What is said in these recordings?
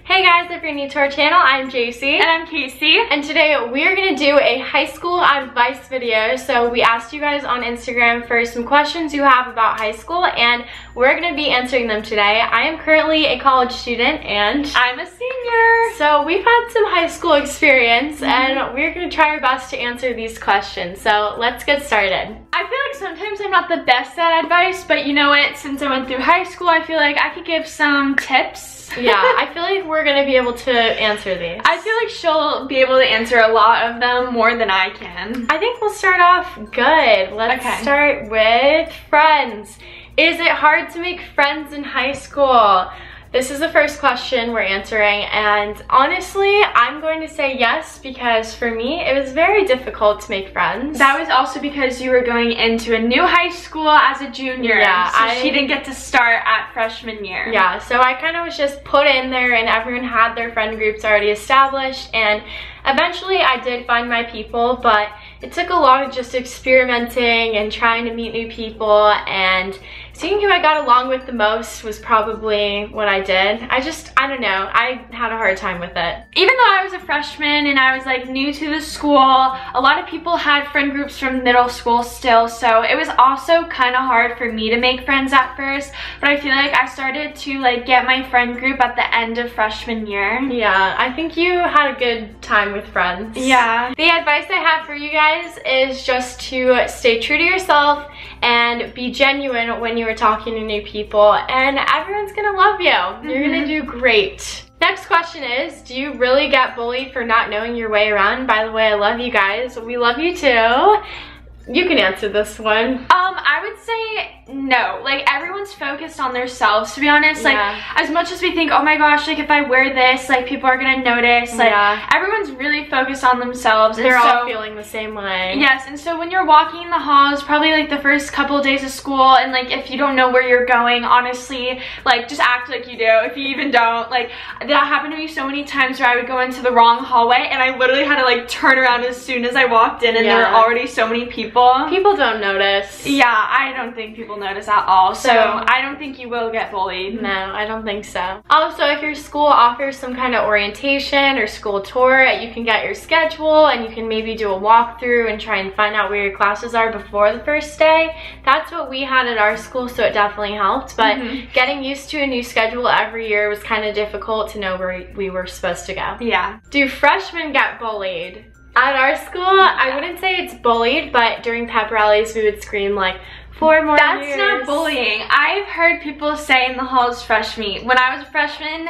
Hey guys, if you're new to our channel, I'm Jacy. And I'm Kacy. And today we're gonna do a high school advice video. So we asked you guys on Instagram for some questions you have about high school, and we're gonna be answering them today. I am currently a college student and I'm a senior. So we've had some high school experience and we're gonna try our best to answer these questions. So let's get started. I feel like sometimes I'm not the best at advice, but you know what? Since I went through high school, I feel like I could give some tips. Yeah, I feel like we're gonna be able to answer these. I feel like she'll be able to answer a lot of them more than I can. I think we'll start off good. Let's start with friends. Is it hard to make friends in high school? This is the first question we're answering, and honestly, I'm going to say yes, because for me, it was very difficult to make friends. That was also because you were going into a new high school as a junior, yeah, so she didn't get to start at freshman year. Yeah, so I kind of was just put in there, and everyone had their friend groups already established, and eventually I did find my people, but it took a lot of just experimenting and trying to meet new people, and seeing who I got along with the most was probably what I did. I don't know, I had a hard time with it. Even though I was a freshman and I was like new to the school, a lot of people had friend groups from middle school still, so it was also kind of hard for me to make friends at first, but I feel like I started to like get my friend group at the end of freshman year. Yeah, I think you had a good time with friends. Yeah. The advice I have for you guys is just to stay true to yourself and be genuine when you are talking to new people, and everyone's gonna love you. You're gonna do great. Next question is, do you really get bullied for not knowing your way around? By the way, I love you guys. We love you too. You can answer this one. I would say no. Like, everyone's focused on themselves, to be honest. Like, as much as we think, oh my gosh, like if I wear this, like people are gonna notice, like everyone's really focused on themselves. They're all feeling the same way. Yes, and so when you're walking in the halls, probably like the first couple of days of school, and like if you don't know where you're going, honestly, like just act like you do, if you even don't. Like, that happened to me so many times where I would go into the wrong hallway and I literally had to like turn around as soon as I walked in, and there were already so many people. People don't notice. Yeah, I don't think people notice at all, so I don't think you will get bullied. No, I don't think so. Also, if your school offers some kind of orientation or school tour, you can get your schedule and you can maybe do a walkthrough and try and find out where your classes are before the first day. That's what we had at our school, so it definitely helped, but getting used to a new schedule every year was kind of difficult to know where we were supposed to go. Yeah. Do freshmen get bullied? At our school, I wouldn't say it's bullied, but during pep rallies, we would scream like, 4 more years. That's not bullying. I've heard people say in the halls, fresh meat. When I was a freshman,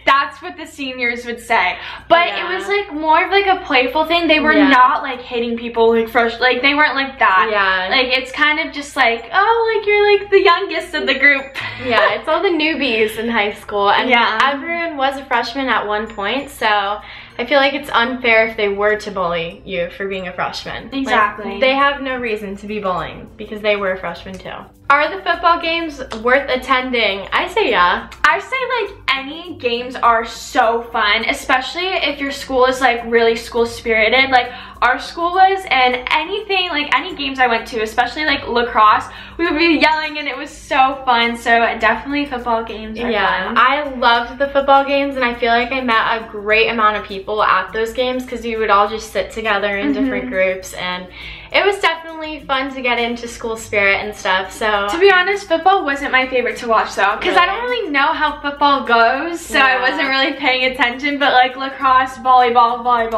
that's what the seniors would say. But it was like more of like a playful thing. They were not like hitting people like fresh, like they weren't like that. Yeah. Like, it's kind of just like, oh, like you're like the youngest of the group. Yeah, it's all the newbies in high school, and everyone was a freshman at one point, so I feel like it's unfair if they were to bully you for being a freshman. Exactly. Like, they have no reason to be bullying because they were a freshman too. Are the football games worth attending? I say yeah. I say like any games are so fun, especially if your school is like really school spirited, like our school was, and anything, like any games I went to, especially like lacrosse, we would be yelling and it was so fun. So definitely football games are fun. I loved the football games, and I feel like I met a great amount of people at those games because you would all just sit together in different groups, and it was definitely fun to get into school spirit and stuff. So to be honest, football wasn't my favorite to watch though, because I don't really know how football goes, so I wasn't really paying attention, but like lacrosse, volleyball,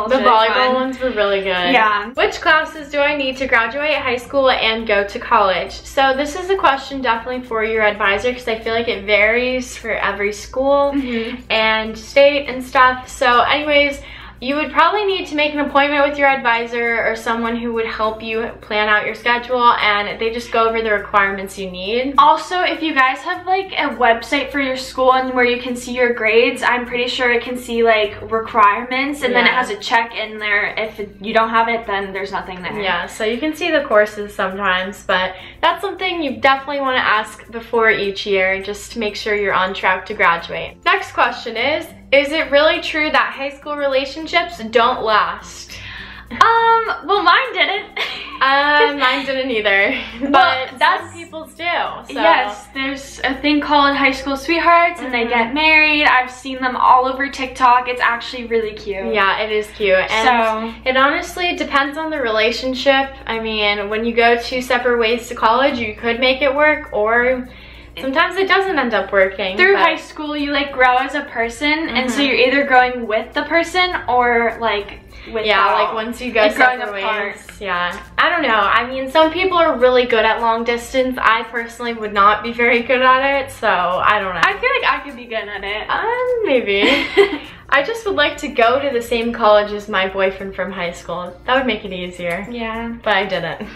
the volleyball ones were really good. Yeah. Which classes do I need to graduate high school and go to college? So this is a question definitely for your advisor, because I feel like it varies for every school and state and stuff. So anyways, you would probably need to make an appointment with your advisor or someone who would help you plan out your schedule, and they just go over the requirements you need. Also, if you guys have like a website for your school and where you can see your grades, I'm pretty sure it can see like requirements, and then it has a check in there. If you don't have it, then there's nothing there. Yeah, so you can see the courses sometimes, but that's something you definitely want to ask before each year, just to make sure you're on track to graduate. Next question is it really true that high school relationships don't last? Well, mine didn't. Mine didn't either. But some people's do. So. Yes, there's a thing called high school sweethearts, and they get married. I've seen them all over TikTok. It's actually really cute. Yeah, it is cute. And it honestly depends on the relationship. I mean, when you go 2 separate ways to college, you could make it work, or sometimes it doesn't end up working. Through high school, you like grow as a person, and so you're either growing with the person or like without. Like once you go separate ways. Yeah. I don't know. I mean, some people are really good at long distance. I personally would not be very good at it, so I don't know. I feel like I could be good at it. Maybe. I just would like to go to the same college as my boyfriend from high school. That would make it easier. Yeah. But I didn't.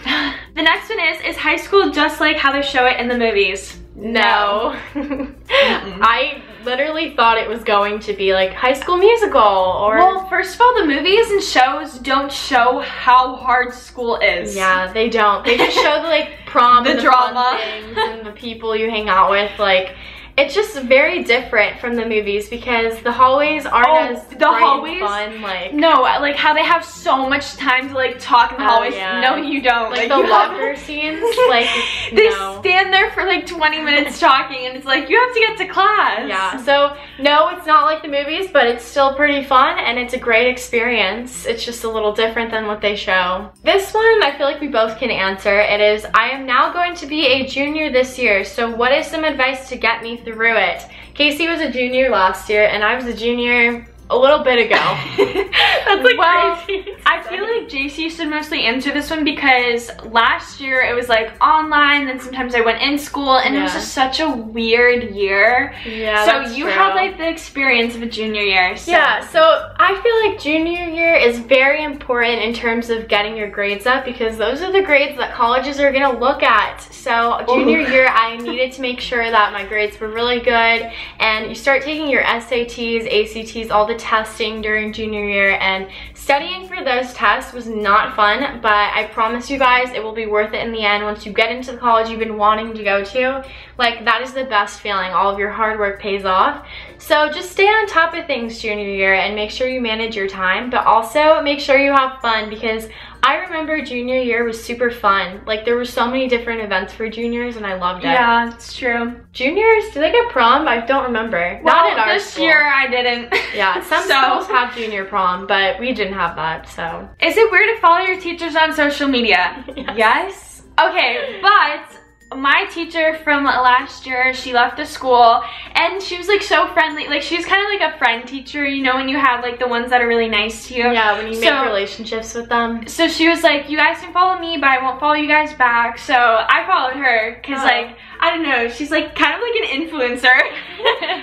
The next one is high school just like how they show it in the movies? No. I literally thought it was going to be like High School Musical or... Well, first of all, the movies and shows don't show how hard school is. Yeah, they don't. They just show the like prom the and the drama fun things and the people you hang out with. Like, it's just very different from the movies because the hallways aren't as bright and fun. Like, no, like how they have so much time to like talk in the hallways. Yeah. No, you don't. Like the locker scenes, like they stand there for like 20 minutes talking, and it's like you have to get to class. Yeah. So no, it's not like the movies, but it's still pretty fun and it's a great experience. It's just a little different than what they show. This one, I feel like we both can answer. It is, I am now going to be a junior this year. So what is some advice to get me through it? Kacy was a junior last year and I was a junior a little bit ago. That's like crazy. I feel like Jacy should mostly answer this one because last year it was like online, then sometimes I went in school, and it was just such a weird year. Yeah, so you had like the experience of a junior year. So. Yeah, so I feel like junior year is very important in terms of getting your grades up because those are the grades that colleges are gonna look at. So junior year, I needed to make sure that my grades were really good, and you start taking your SATs, ACTs, all the testing during junior year, and studying for those tests was not fun, but I promise you guys it will be worth it in the end. Once you get into the college you've been wanting to go to, like, that is the best feeling. All of your hard work pays off. So just stay on top of things junior year and make sure you manage your time, but also make sure you have fun because I remember junior year was super fun. Like, there were so many different events for juniors and I loved it. Yeah, it's true. Juniors, do they get prom? I don't remember. Well, not at our this school. year I didn't. Yeah, some schools have junior prom, but we didn't have that, so. Is it weird to follow your teachers on social media? Yes. Okay, but my teacher from last year, she left the school and she was like so friendly. Like, she was kind of like a friend teacher, you know, when you have like the ones that are really nice to you. Yeah, when you make relationships with them. So she was like, you guys can follow me, but I won't follow you guys back. So I followed her because like, I don't know, she's like kind of like an influencer.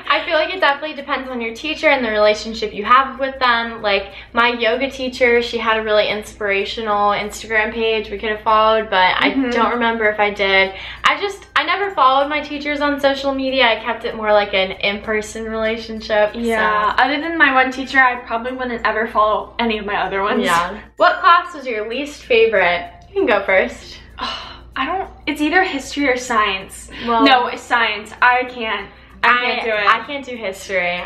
I feel like it definitely depends on your teacher and the relationship you have with them. Like, my yoga teacher, she had a really inspirational Instagram page we could have followed, but I don't remember if I did. I never followed my teachers on social media. I kept it more like an in-person relationship. Yeah, so. Other than my one teacher, I probably wouldn't ever follow any of my other ones. Yeah. What class was your least favorite? You can go first. It's either history or science. Well, no, it's science. I can't do it. I can't do history.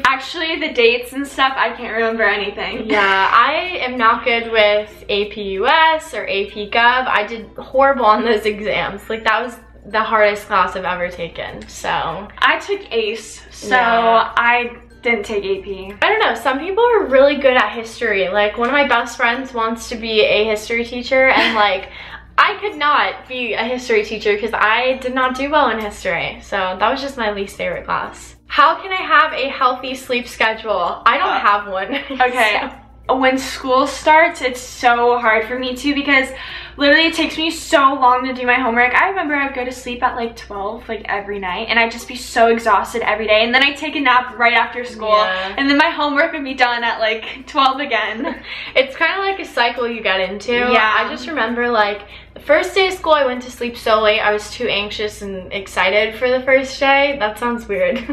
Actually, the dates and stuff, I can't remember anything. Yeah, I am not good with AP US or AP Gov. I did horrible on those exams. Like, that was the hardest class I've ever taken, so. I took ACE, so I didn't take AP. I don't know, some people are really good at history. Like, one of my best friends wants to be a history teacher, and like, I could not be a history teacher because I did not do well in history. So that was just my least favorite class. How can I have a healthy sleep schedule? I don't have one. Okay. So. When school starts, it's so hard for me too because literally it takes me so long to do my homework. I remember I'd go to sleep at like 12 like every night, and I'd just be so exhausted every day, and then I'd take a nap right after school, and then my homework would be done at like 12 again. It's kind of like a cycle you get into. Yeah. I just remember like the first day of school I went to sleep so late. I was too anxious and excited for the first day. That sounds weird.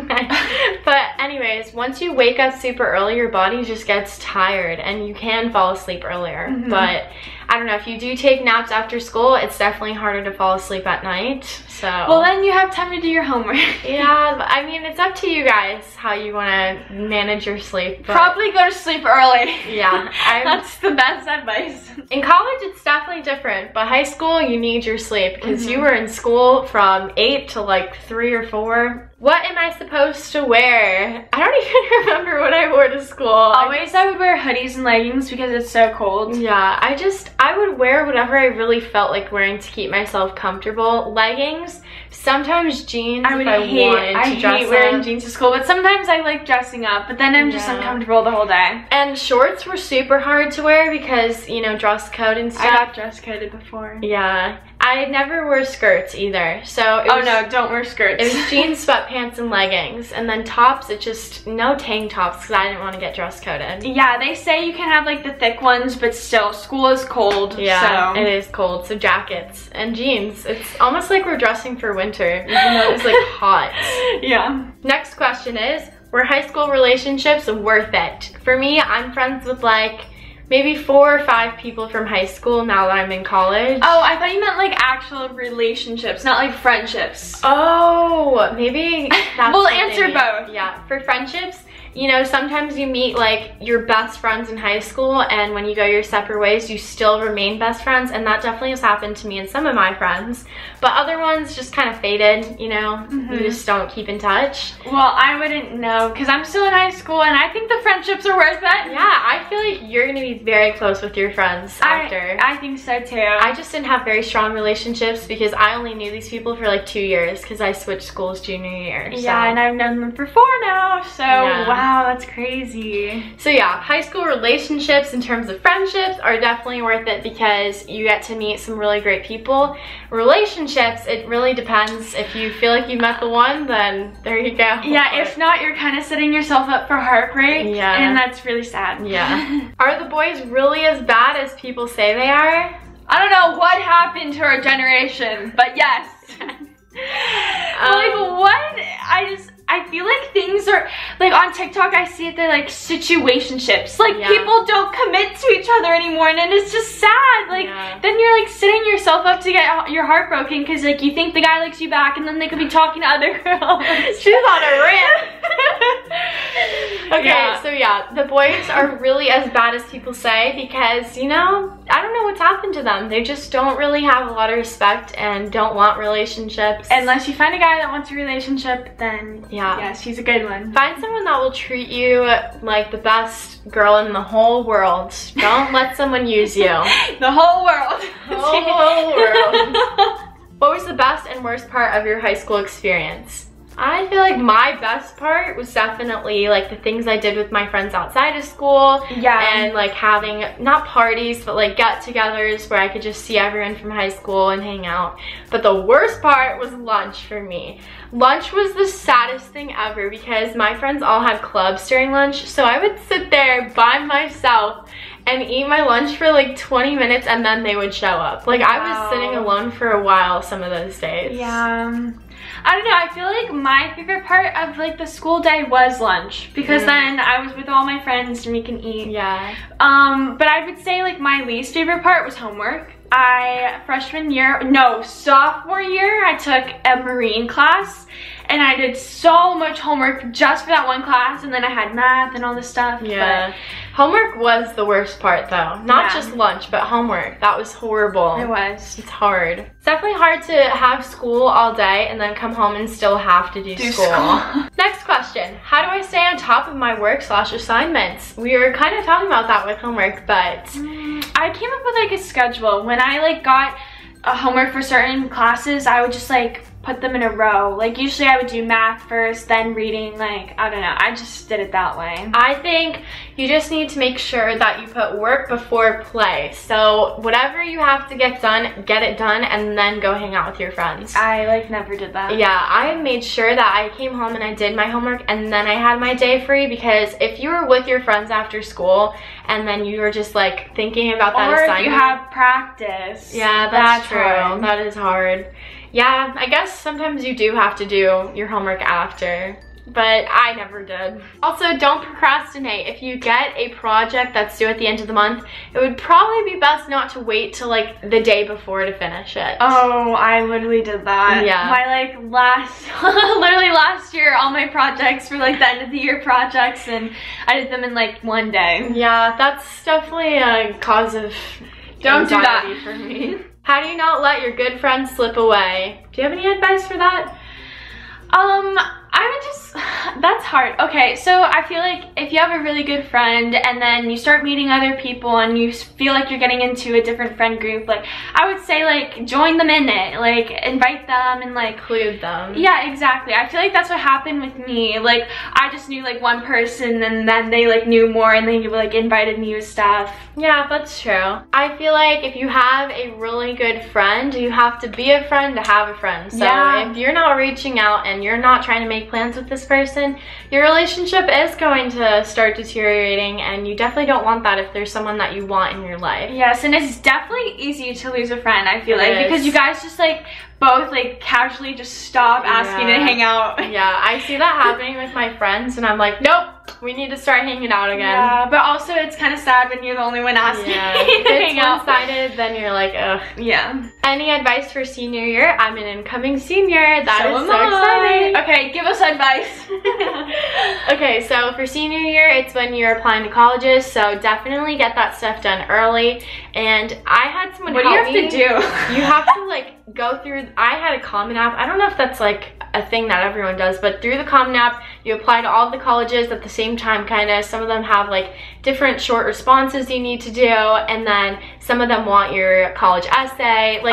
But anyways, once you wake up super early, your body just gets tired and you can fall asleep earlier. But I don't know, if you do take naps after school, it's definitely harder to fall asleep at night. So well, then you have time to do your homework. Yeah, I mean, it's up to you guys how you want to manage your sleep. Probably go to sleep early. Yeah, that's the best advice. In college, it's definitely different, but high school, you need your sleep because you were in school from 8 to like 3 or 4. What am I supposed to wear? I don't even remember what I wore to school. Always I would wear hoodies and leggings because it's so cold. Yeah, I would wear whatever I really felt like wearing to keep myself comfortable. Leggings, sometimes jeans I hate wearing jeans to school, but sometimes I like dressing up, but then I'm just uncomfortable the whole day. And shorts were super hard to wear because, you know, dress code and stuff. I got dress coded before. Yeah. I never wore skirts either, so it was, no, don't wear skirts. It was jeans, sweatpants, and leggings, and then tops, it just, no tank tops because I didn't want to get dress coded. Yeah, they say you can have like the thick ones, but still, school is cold. Yeah, so. It is cold, so jackets and jeans. It's almost like we're dressing for winter, even though it was like hot. Yeah. Next question is, were high school relationships worth it? For me, I'm friends with like maybe 4 or 5 people from high school now that I'm in college. Oh, I thought you meant like actual relationships, not like friendships. Oh, maybe that's We'll answer both. Yeah, for friendships, you know, sometimes you meet like your best friends in high school and when you go your separate ways, you still remain best friends, and that definitely has happened to me and some of my friends. But other ones just kind of faded, you know, you just don't keep in touch. Well, I wouldn't know because I'm still in high school and I think the friendships are worth it. Yeah, I feel like you're gonna be very close with your friends after. I think so too. I just didn't have very strong relationships because I only knew these people for like 2 years because I switched schools junior year. So. Yeah, and I've known them for 4 now, so wow, that's crazy. So yeah, high school relationships in terms of friendships are definitely worth it because you get to meet some really great people. Relationships, it really depends. If you feel like you met the one, then there you go. Yeah, if not, you're kind of setting yourself up for heartbreak, and that's really sad. Yeah. Are the boys really as bad as people say they are? I don't know what happened to our generation, but yes. Like what? I feel like things are, like on TikTok I see it, they're like situationships. Like people don't commit to each other anymore, and then it's just sad. Like then you're like setting yourself up to get your heart broken because like you think the guy likes you back and then they could be talking to other girls. She's on a rant. Okay, so yeah, the boys are really as bad as people say because, you know, I don't know what's happened to them. They just don't really have a lot of respect and don't want relationships. Unless you find a guy that wants a relationship, then yes, he's a good one. Find someone that will treat you like the best girl in the whole world. Don't let someone use you. The whole world. The whole world. What was the best and worst part of your high school experience? I feel like my best part was definitely like the things I did with my friends outside of school. And like having, not parties, but like get-togethers where I could just see everyone from high school and hang out. But the worst part was lunch for me. Lunch was the saddest thing ever because my friends all had clubs during lunch, so I would sit there by myself and eat my lunch for like 20 minutes and then they would show up. Like I was sitting alone for a while some of those days. Yeah. I don't know, I feel like my favorite part of like the school day was lunch because then I was with all my friends and we can eat. Yeah. But I would say like my least favorite part was homework. Sophomore year, I took a marine class and I did so much homework just for that one class, and then I had math and all this stuff. Yeah. Homework was the worst part though. Not just lunch, but homework. That was horrible. It was. It's hard. It's definitely hard to have school all day and then come home and still have to do school. Next question. How do I stay on top of my work/assignments? We were kind of talking about that with homework, but I came up with like a schedule. When I like got a homework for certain classes, I would just like put them in a row. Like usually I would do math first, then reading, like, I don't know. I just did it that way. I think you just need to make sure that you put work before play. So whatever you have to get done, get it done, and then go hang out with your friends. I like never did that. Yeah, I made sure that I came home and I did my homework and then I had my day free, because if you were with your friends after school and then you were just like thinking about that assignment. Or if you have practice. Yeah, that's true. Hard. That is hard. Yeah, I guess sometimes you do have to do your homework after. but I never did. Also, don't procrastinate. If you get a project that's due at the end of the month, it would probably be best not to wait till like the day before to finish it. Oh, I literally did that. Yeah. My like literally last year, all my projects were like the end of the year projects, and I did them in like one day. Yeah, that's definitely a cause of Don't do that anxiety for me. How do you not let your good friends slip away? Do you have any advice for that? I would just, that's hard. Okay, so I feel like if you have a really good friend and then you start meeting other people and you feel like you're getting into a different friend group, like I would say like join them in it, like invite them and like include them. Yeah, exactly. I feel like that's what happened with me. Like I just knew like one person and then they like knew more and they like invited me with stuff. Yeah, that's true. I feel like if you have a really good friend, you have to be a friend to have a friend. So if you're not reaching out and you're not trying to make plans with this person, your relationship is going to start deteriorating, and you definitely don't want that if there's someone that you want in your life. Yes, and it's definitely easy to lose a friend, I feel like, because you guys just like both like casually just stop asking to hang out. Yeah, I see that happening with my friends and I'm like, nope, we need to start hanging out again. Yeah, but also it's kind of sad when you're the only one asking to hang out. If it's one-sided, then you're like, ugh. Yeah. Any advice for senior year? I'm an incoming senior. That is so exciting. Okay, give us advice. Okay, so for senior year, it's when you're applying to colleges, so definitely get that stuff done early. And I had someone help me. What do you have to do? You have to like go through, I had a Common App. I don't know if that's like a thing that everyone does, but through the Common App, you apply to all of the colleges at the same time, kind of. Some of them have like different short responses you need to do, and then some of them want your college essay. Like,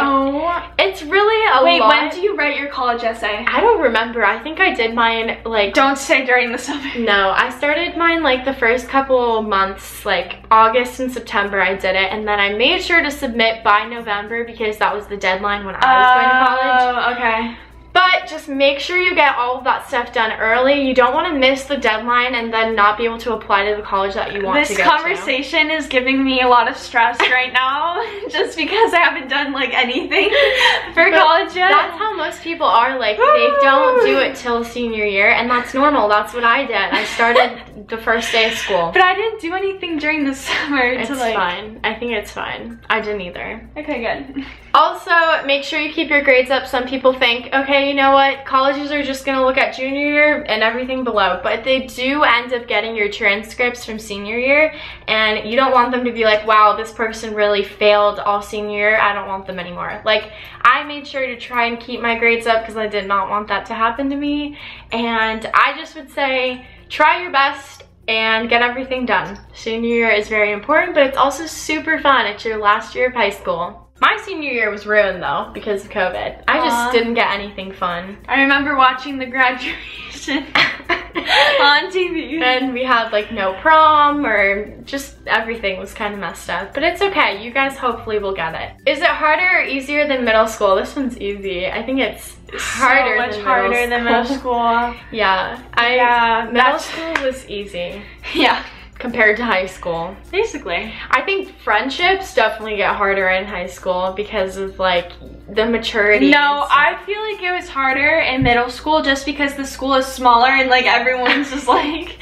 it's really a lot. Wait, when do you write your college essay? I don't remember. I think I did mine like... Don't say during the summer. No, I started mine like the first couple months, like August and September I did it, and then I made sure to submit by November because that was the deadline when I was going to college. Oh, okay. But just make sure you get all of that stuff done early. You don't want to miss the deadline and then not be able to apply to the college that you want to go to. This conversation is giving me a lot of stress right now just because I haven't done like anything for college yet. That's how most people are. Like, they don't do it till senior year, and that's normal. That's what I did. I started the first day of school. But I didn't do anything during the summer. It's fine. I think it's fine. I didn't either. Okay, good. Also, make sure you keep your grades up. Some people think, okay, you know what, colleges are just gonna look at junior year and everything below, but they do end up getting your transcripts from senior year, and you don't want them to be like, wow, this person really failed all senior year, I don't want them anymore. Like, I made sure to try and keep my grades up because I did not want that to happen to me, and I just would say, try your best and get everything done. Senior year is very important, but it's also super fun. It's your last year of high school. My senior year was ruined though because of COVID. I just didn't get anything fun. I remember watching the graduation on TV. And we had like no prom, or just everything was kind of messed up. But it's okay, you guys hopefully will get it. Is it harder or easier than middle school? This one's easy. I think it's harder so much harder than middle school. Yeah, middle school was easy. Yeah. Compared to high school. Basically. I think friendships definitely get harder in high school because of like the maturity. No, I feel like it was harder in middle school just because the school is smaller and like everyone's just like,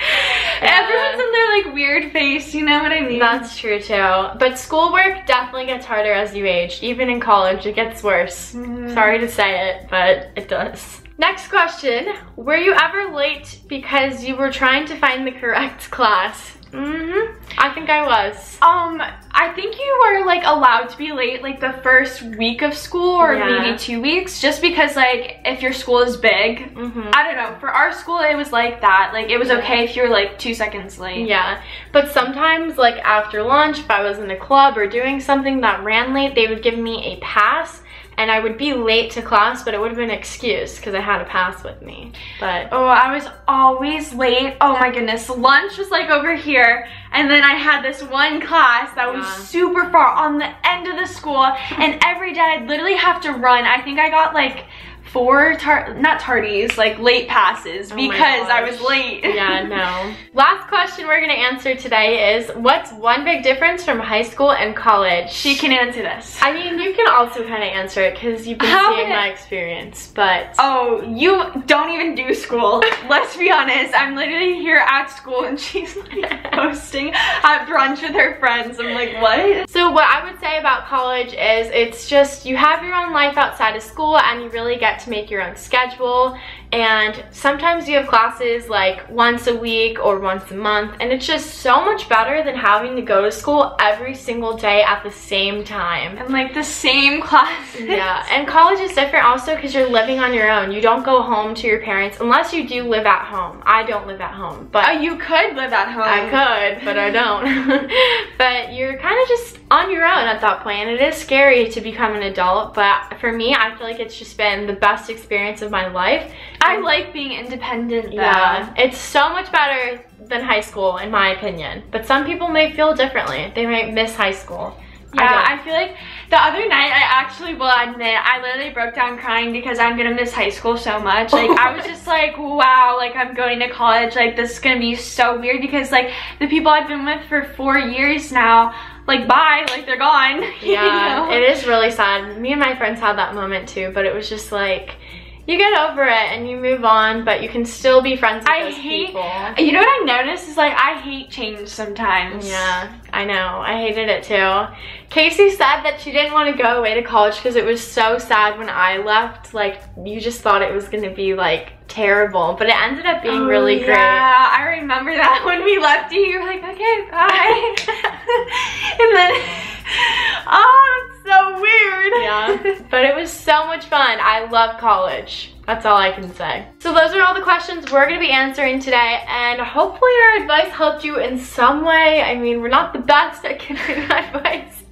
everyone's in their like weird face, you know what I mean? That's true too. But schoolwork definitely gets harder as you age. Even in college, it gets worse. Sorry to say it, but it does. Next question, were you ever late because you were trying to find the correct class? I think I was. I think you were like allowed to be late like the first week of school or maybe 2 weeks, just because like if your school is big. I don't know, for our school it was like that. Like it was okay if you were like 2 seconds late. Yeah, but sometimes like after lunch, if I was in a club or doing something that ran late, they would give me a pass. And I would be late to class, but it would have been an excuse because I had a pass with me. But I was always late. Oh my goodness. Lunch was like over here, and then I had this one class that was super far on the end of the school, and every day I'd literally have to run. I think I got like 4 not tardies, like late passes because I was late. Yeah, no. Last question we're gonna answer today is, what's one big difference from high school and college? She can answer this. I mean, you can also kind of answer it because you've been seeing my experience, but... Oh, you don't even do school. Let's be honest. I'm literally here at school and she's like hosting at brunch with her friends. I'm like, what? So what I would say about college is it's just, you have your own life outside of school and you really get to make your own schedule. And sometimes you have classes like once a week or once a month, and it's just so much better than having to go to school every single day at the same time. And like the same classes. Yeah, and college is different also because you're living on your own. You don't go home to your parents unless you do live at home. I don't live at home, but... Oh, you could live at home. I could, but I don't. But you're kind of just on your own at that point, and it is scary to become an adult, but for me, I feel like it's just been the best experience of my life. I like being independent though. Yeah, it's so much better than high school in my opinion, but some people may feel differently. They might miss high school. Yeah, I feel like the other night, I actually will admit, I literally broke down crying because I'm gonna miss high school so much. Like, I was just like, wow, like I'm going to college, like this is gonna be so weird because like the people I've been with for 4 years now, like bye, like they're gone. Yeah, you know? It is really sad. Me and my friends had that moment too, but it was just like, you get over it and you move on, but you can still be friends with those people. You know what I noticed is like, I hate change sometimes. Yeah, I know. I hated it too. Kacy said that she didn't want to go away to college because it was so sad when I left. Like, you just thought it was going to be like terrible, but it ended up being really great. Yeah, I remember that when we left you were like, okay, bye. And then, oh, it's so weird. Yeah, but it was so much fun. I love college. That's all I can say. So those are all the questions we're gonna be answering today, and hopefully our advice helped you in some way. I mean, we're not the best at giving advice,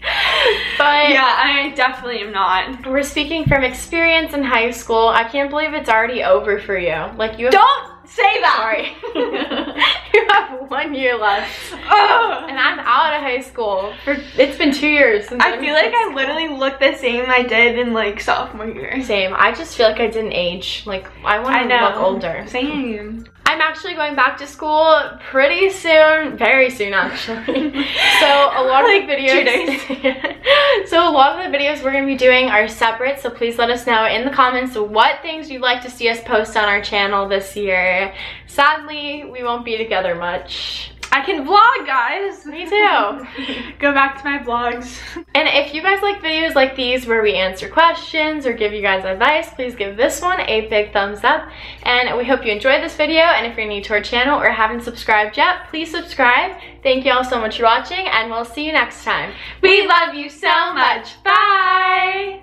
but yeah, I definitely am not. We're speaking from experience in high school. I can't believe it's already over for you. Like, you have... Don't say that! Sorry. You have 1 year left. Ugh. And I'm out of high school. It's been 2 years since I feel like I literally look the same I did in like sophomore year. Same. I just feel like I didn't age. Like, I want to look older. Same. I'm actually going back to school pretty soon, very soon actually. So a lot of like the videos, 2 days. So a lot of the videos we're gonna be doing are separate. So please let us know in the comments what things you'd like to see us post on our channel this year. Sadly, we won't be together much. I can vlog, guys. Me too. Go back to my vlogs. And if you guys like videos like these where we answer questions or give you guys advice, please give this one a big thumbs up. And we hope you enjoyed this video. And if you're new to our channel or haven't subscribed yet, please subscribe. Thank you all so much for watching, and we'll see you next time. We love you so much. Bye.